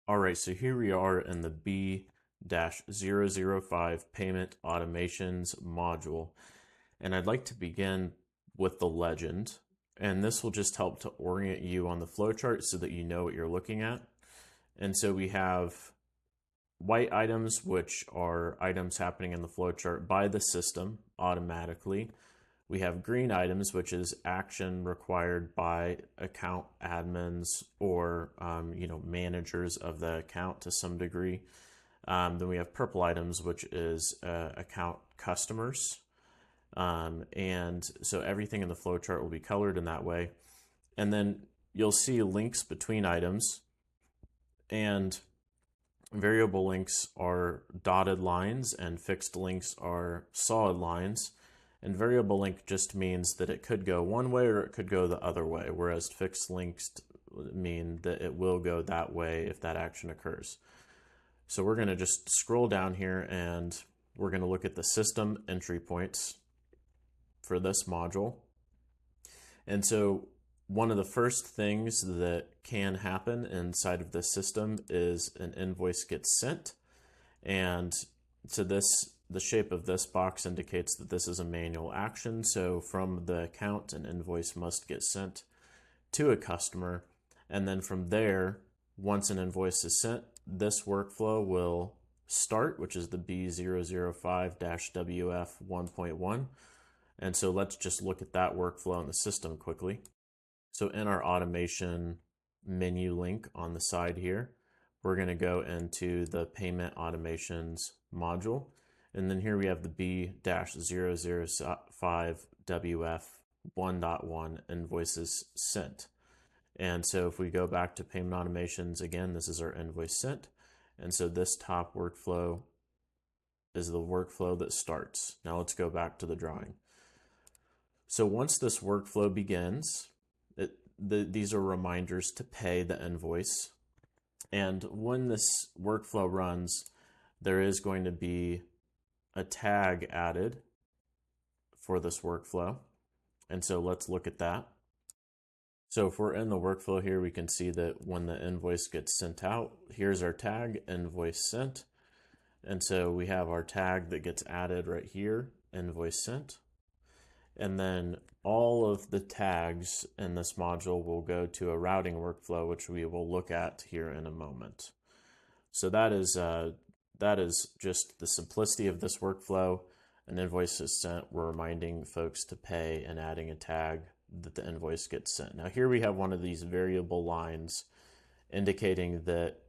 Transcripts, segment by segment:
All right, so here we are in the B-005 Payment Automations module, and I'd like to begin with the legend, and this will just help to orient you on the flowchart so that you know what you're looking at. And so we have white items, which are items happening in the flowchart by the system automatically. We have green items, which is action required by account admins or managers of the account to some degree. Then we have purple items, which is account customers. And so everything in the flowchart will be colored in that way. And then you'll see links between items, and variable links are dotted lines and fixed links are solid lines. And variable link just means that it could go one way or it could go the other way, whereas fixed links mean that it will go that way if that action occurs. So we're going to just scroll down here and we're going to look at the system entry points for this module. And so one of the first things that can happen inside of this system is an invoice gets sent. And so the shape of this box indicates that this is a manual action. So from the account, an invoice must get sent to a customer. And then from there, once an invoice is sent, this workflow will start, which is the B005-WF 1.1. And so let's just look at that workflow in the system quickly. So in our automation menu link on the side here, we're going to go into the Payment Automations module. And then here we have the B-005WF 1.1 invoices sent. And so if we go back to Payment Automations, again, this is our invoice sent. And so this top workflow is the workflow that starts. Now let's go back to the drawing. So once this workflow begins, these are reminders to pay the invoice. And when this workflow runs, there is going to be a tag added for this workflow. And so let's look at that. So if we're in the workflow here, we can see that when the invoice gets sent out, here's our tag, invoice sent. And so we have our tag that gets added right here, invoice sent. And then all of the tags in this module will go to a routing workflow, which we will look at here in a moment. So that is just the simplicity of this workflow. An invoice is sent, we're reminding folks to pay and adding a tag that the invoice gets sent. Now here we have one of these variable lines indicating that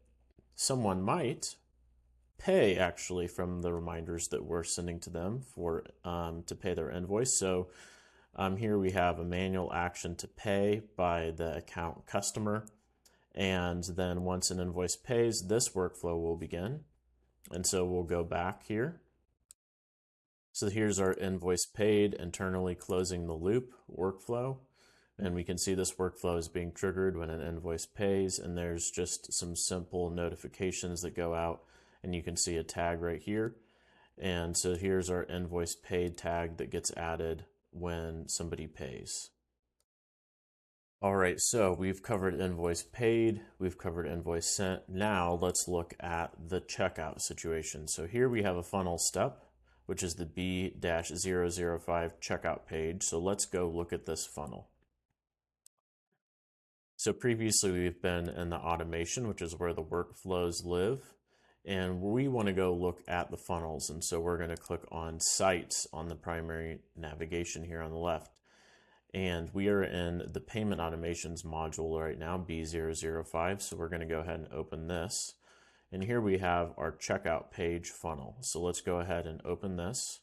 someone might pay actually from the reminders that we're sending to them for to pay their invoice. So here we have a manual action to pay by the account customer. And then once an invoice pays, this workflow will begin. And so we'll go back here. So here's our invoice paid, internally closing the loop workflow. And we can see this workflow is being triggered when an invoice pays. And there's just some simple notifications that go out. And you can see a tag right here. And so here's our invoice paid tag that gets added when somebody pays. All right, so we've covered invoice paid, we've covered invoice sent. Now let's look at the checkout situation. So here we have a funnel step, which is the B-005 checkout page. So let's go look at this funnel. So previously we've been in the automation, which is where the workflows live. And we want to go look at the funnels. And so we're going to click on sites on the primary navigation here on the left. And we are in the Payment Automations module right now, B005. So we're going to go ahead and open this. And here we have our checkout page funnel. So let's go ahead and open this.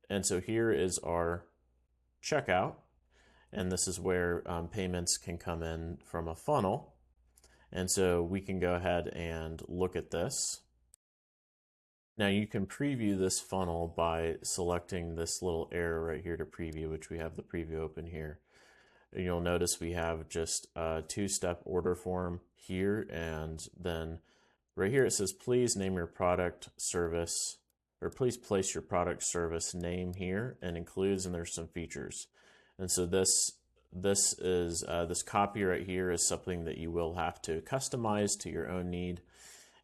And so here is our checkout. And this is where payments can come in from a funnel. And so we can go ahead and look at this. Now you can preview this funnel by selecting this little arrow right here to preview, which we have the preview open here. And you'll notice we have just a two-step order form here, and then right here it says please name your product service, or please place your product service name here, and includes, and there's some features. And so this this is this copy right here is something that you will have to customize to your own need.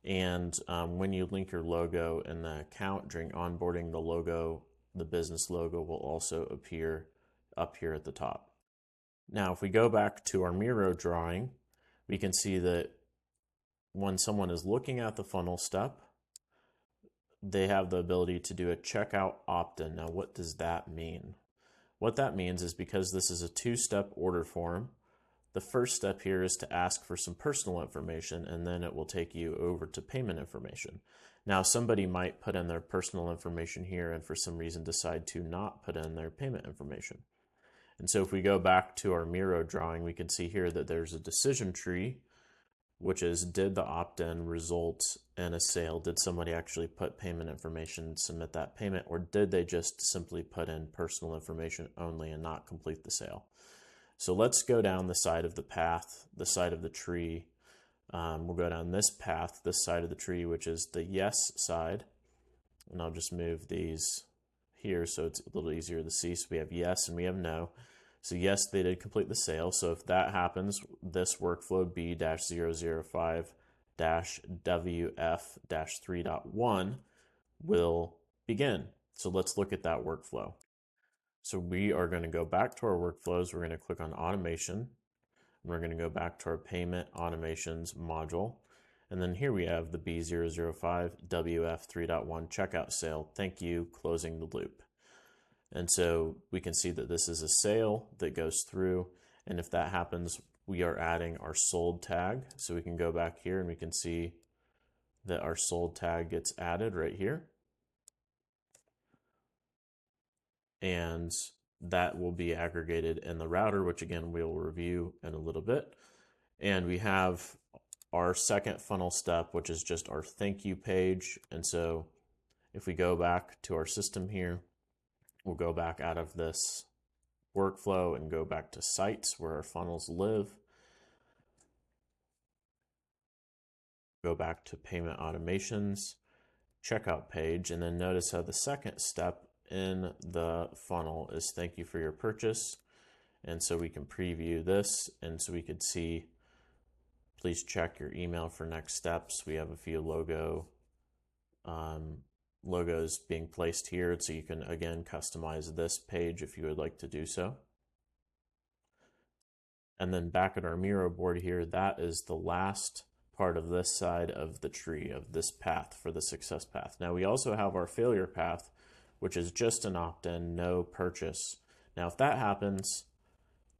And when you link your logo in the account during onboarding, the logo, the business logo, will also appear up here at the top. Now, if we go back to our Miro drawing, we can see that when someone is looking at the funnel step, they have the ability to do a checkout opt-in. Now, what does that mean? What that means is, because this is a two-step order form, the first step here is to ask for some personal information, and then it will take you over to payment information. Now, somebody might put in their personal information here and for some reason decide to not put in their payment information. And so if we go back to our Miro drawing, we can see here that there's a decision tree, which is, did the opt-in result in a sale? Did somebody actually put payment information, submit that payment, or did they just simply put in personal information only and not complete the sale? So let's go down the side of the path, the side of the tree. We'll go down this path, this side of the tree, which is the yes side. And I'll just move these here so it's a little easier to see. So we have yes and we have no. So yes, they did complete the sale. So if that happens, this workflow B-005-WF-3.1 will begin. So let's look at that workflow. So we are going to go back to our workflows. We're going to click on automation. And we're going to go back to our payment automations module. And then here we have the B005-WF3.1 checkout sale. Thank you, closing the loop. And so we can see that this is a sale that goes through. And if that happens, we are adding our sold tag. So we can go back here and we can see that our sold tag gets added right here. And that will be aggregated in the router, which again, we'll review in a little bit. And we have our second funnel step, which is just our thank you page. And so if we go back to our system here, we'll go back out of this workflow and go back to sites where our funnels live. Go back to payment automations, checkout page, and then notice how the second step in the funnel is thank you for your purchase. And so we can preview this, and so we could see, please check your email for next steps. We have a few logos being placed here, so you can again customize this page if you would like to do so. And then back at our Miro board here, that is the last part of this side of the tree, of this path for the success path. Now we also have our failure path, which is just an opt-in, no purchase. Now if that happens,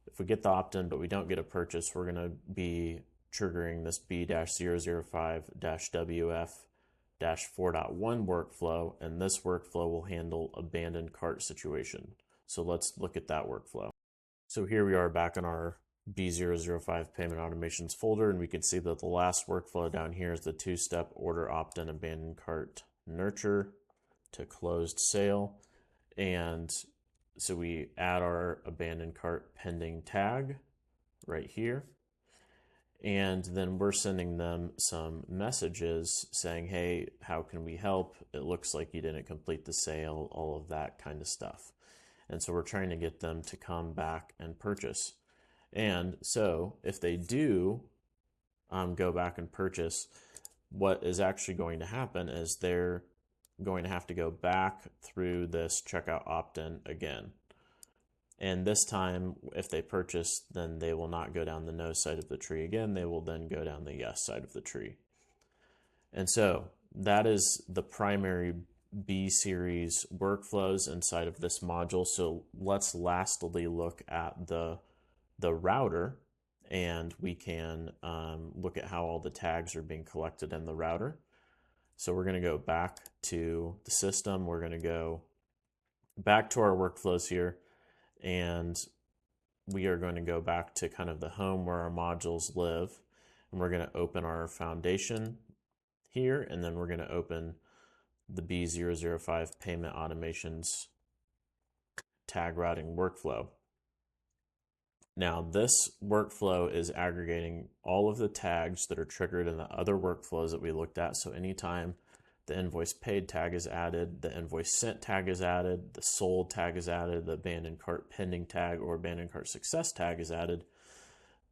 if we get the opt-in but we don't get a purchase, we're going to be triggering this B-005-WF-4.1 workflow, and this workflow will handle abandoned cart situation. So let's look at that workflow. So here we are back in our B005 payment automations folder, and we can see that the last workflow down here is the two-step order opt-in abandoned cart nurture to closed sale. And so we add our abandoned cart pending tag right here. And then we're sending them some messages saying, hey, how can we help? It looks like you didn't complete the sale, all of that kind of stuff. And so we're trying to get them to come back and purchase. And so if they do go back and purchase, what is actually going to happen is they're going to have to go back through this checkout opt-in again. And this time, if they purchase, then they will not go down the no side of the tree again. They will then go down the yes side of the tree. And so that is the primary B series workflows inside of this module. So let's lastly look at the router, and we can look at how all the tags are being collected in the router. So we're going to go back to the system. We're going to go back to our workflows here, and we are going to go back to kind of the home where our modules live. And we're going to open our foundation here, and then we're going to open the B005 payment automations tag routing workflow. Now this workflow is aggregating all of the tags that are triggered in the other workflows that we looked at. So anytime the invoice paid tag is added, the invoice sent tag is added, the sold tag is added, the abandoned cart pending tag or abandoned cart success tag is added,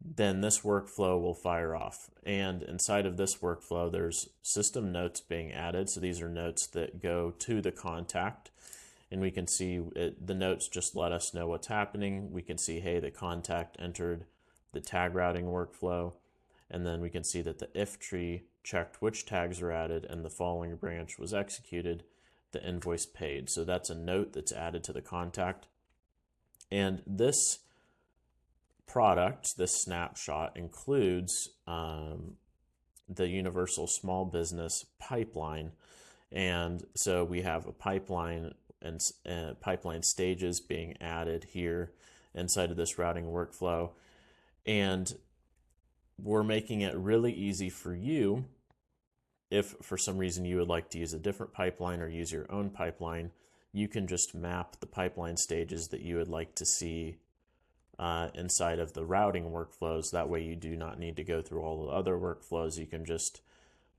then this workflow will fire off. And inside of this workflow, there's system notes being added. So these are notes that go to the contact. And we can see the notes just let us know what's happening. We can see, hey, the contact entered the tag routing workflow. And then we can see that the if tree checked which tags are added and the following branch was executed, the invoice paid. So that's a note that's added to the contact. And this product, this snapshot, includes the universal small business pipeline. And so we have a pipeline and pipeline stages being added here inside of this routing workflow. And we're making it really easy for you. If for some reason you would like to use a different pipeline or use your own pipeline, you can just map the pipeline stages that you would like to see inside of the routing workflows. That way you do not need to go through all the other workflows. You can just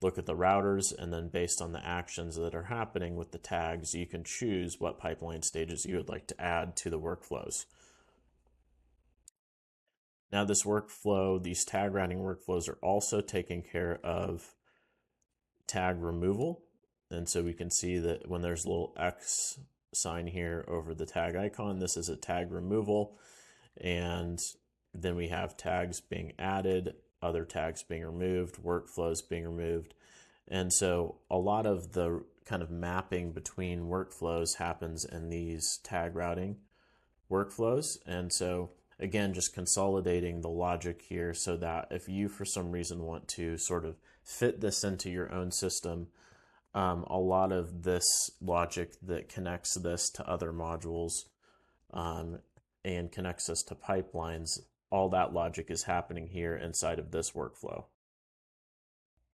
look at the routers, and then based on the actions that are happening with the tags, you can choose what pipeline stages you would like to add to the workflows. Now this workflow, these tag routing workflows are also taking care of tag removal. And so we can see that when there's a little X sign here over the tag icon, this is a tag removal. And then we have tags being added, other tags being removed, workflows being removed. And so a lot of the kind of mapping between workflows happens in these tag routing workflows. And so again, just consolidating the logic here so that if you for some reason want to sort of fit this into your own system, a lot of this logic that connects this to other modules and connects us to pipelines, all that logic is happening here inside of this workflow.